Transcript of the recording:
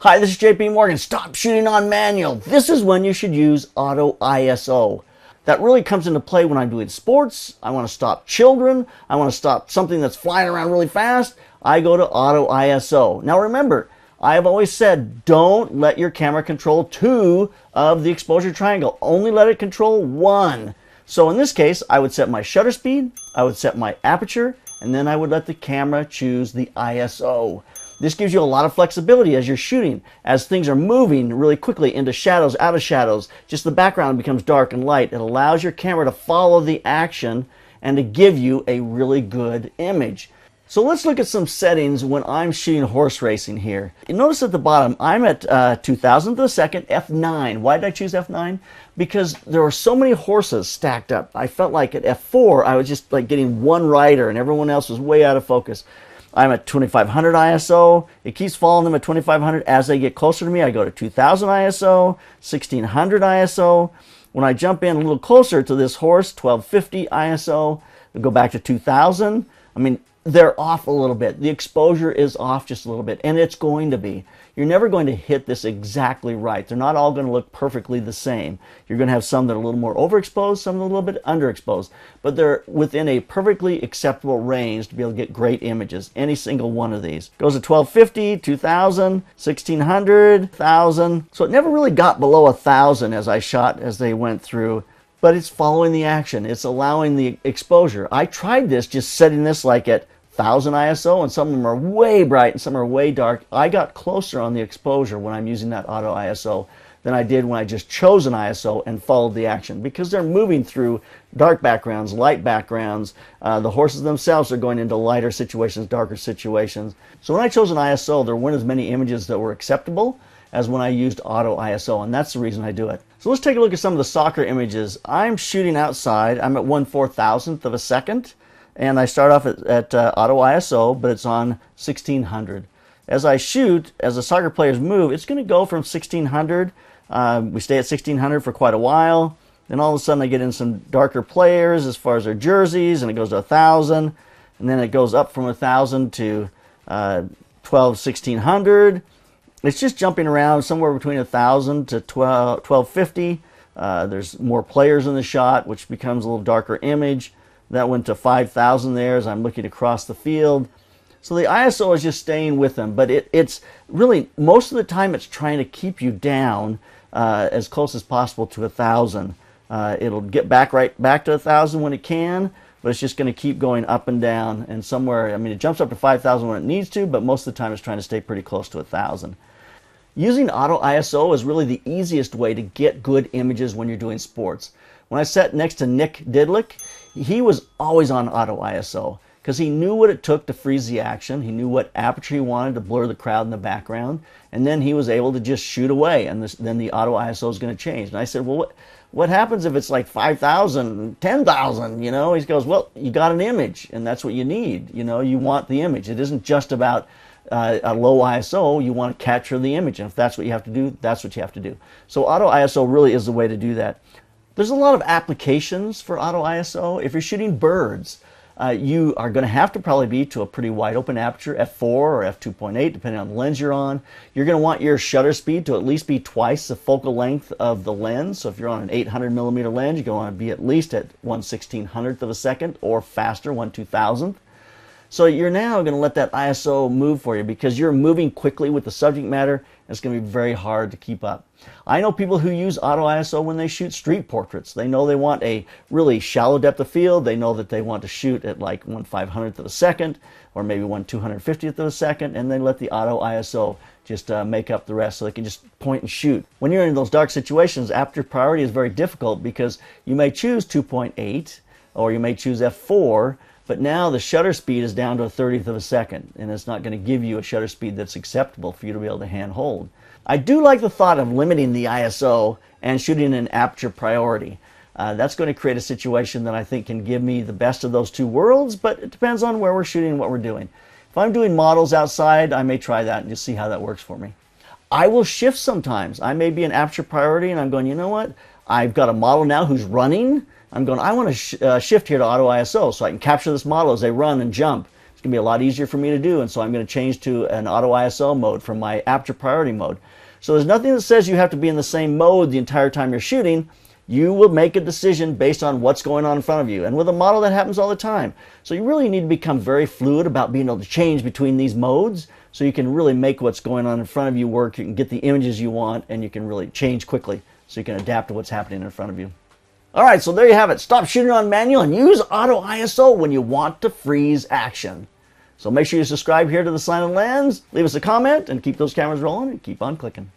Hi, this is JP Morgan. Stop shooting on manual. This is when you should use auto ISO. That really comes into play when I'm doing sports. I want to stop children. I want to stop something that's flying around really fast. I go to auto ISO. Now remember, I have always said don't let your camera control 2 of the exposure triangle. Only let it control 1. So in this case, I would set my shutter speed, I would set my aperture, and then I would let the camera choose the ISO. This gives you a lot of flexibility as you're shooting. As things are moving really quickly into shadows, out of shadows, just the background becomes dark and light. It allows your camera to follow the action and to give you a really good image. So let's look at some settings when I'm shooting horse racing here. You notice at the bottom, I'm at 2000 to the second, f9. Why did I choose f9? Because there were so many horses stacked up. I felt like at f4, I was just like getting one rider and everyone else was way out of focus. I'm at 2500 ISO. It keeps following them at 2500. As they get closer to me, I go to 2000 ISO, 1600 ISO. When I jump in a little closer to this horse, 1250 ISO, I go back to 2000. I mean, they're off a little bit. The exposure is off just a little bit, and it's going to be. You're never going to hit this exactly right. They're not all going to look perfectly the same. You're going to have some that are a little more overexposed, some that are a little bit underexposed, but they're within a perfectly acceptable range to be able to get great images. Any single one of these. Goes to 1250, 2000, 1600, 1000. So it never really got below 1000 as I shot as they went through. But it's following the action. It's allowing the exposure. I tried this just setting this like at 1000 ISO, and some of them are way bright and some are way dark. I got closer on the exposure when I'm using that auto ISO than I did when I just chose an ISO and followed the action, because they're moving through dark backgrounds, light backgrounds. The horses themselves are going into lighter situations, darker situations. So when I chose an ISO, there weren't as many images that were acceptable as when I used auto ISO, and that's the reason I do it. So let's take a look at some of the soccer images. I'm shooting outside. I'm at 1/4000th of a second, and I start off at auto ISO, but it's on 1600. As I shoot, as the soccer players move, it's going to go from 1600. We stay at 1600 for quite a while. Then all of a sudden I get in some darker players as far as their jerseys, and it goes to 1000. And then it goes up from 1000 to 1600. It's just jumping around somewhere between 1000 to 1250. There's more players in the shot, which becomes a little darker image. That went to 5000 there as I'm looking across the field. So the ISO is just staying with them, but it's really, most of the time it's trying to keep you down as close as possible to 1000. It'll get right back to 1000 when it can, but it's just going to keep going up and down, and somewhere, I mean, it jumps up to 5000 when it needs to, but most of the time it's trying to stay pretty close to 1000. Using auto ISO is really the easiest way to get good images when you're doing sports. When I sat next to Nick Didlick, he was always on auto ISO because he knew what it took to freeze the action. He knew what aperture he wanted to blur the crowd in the background, and then he was able to just shoot away, and then the auto ISO is going to change. And I said, well, what happens if it's like 5,000, 10,000, you know? He goes, well, you got an image, and that's what you need. You know, you want the image. It isn't just about a low ISO. You want to capture the image, and if that's what you have to do, that's what you have to do. So auto ISO really is the way to do that. There's a lot of applications for auto ISO. If you're shooting birds, you are going to have to probably be to a pretty wide open aperture, f4 or f2.8, depending on the lens you're on. You're going to want your shutter speed to at least be twice the focal length of the lens. So if you're on an 800mm lens, you're going to want to be at least at 1/1600th of a second or faster, 1/2000th. So you're now going to let that ISO move for you because you're moving quickly with the subject matter, and it's going to be very hard to keep up. I know people who use auto ISO when they shoot street portraits. They know they want a really shallow depth of field. They know that they want to shoot at like 1/500th of a second or maybe 1/250th of a second, and they let the auto ISO just make up the rest so they can just point and shoot. When you're in those dark situations, aperture priority is very difficult because you may choose 2.8 or you may choose f4, but now the shutter speed is down to 1/30th of a second, and it's not going to give you a shutter speed that's acceptable for you to be able to hand hold. I do like the thought of limiting the ISO and shooting an aperture priority. That's going to create a situation that I think can give me the best of those two worlds, but it depends on where we're shooting and what we're doing. If I'm doing models outside, I may try that and just see how that works for me. I will shift sometimes. I may be an aperture priority and I'm going, you know what? I've got a model now who's running. I'm going, I want to shift here to auto ISO so I can capture this model as they run and jump. It's going to be a lot easier for me to do, and so I'm going to change to an auto ISO mode from my aperture priority mode. So there's nothing that says you have to be in the same mode the entire time you're shooting. You will make a decision based on what's going on in front of you. And with a model, that happens all the time. So you really need to become very fluid about being able to change between these modes so you can really make what's going on in front of you work. You can get the images you want, and you can really change quickly so you can adapt to what's happening in front of you. All right, so there you have it. Stop shooting on manual and use auto ISO when you want to freeze action. So make sure you subscribe here to the Slanted Lens, leave us a comment, and keep those cameras rolling and keep on clicking.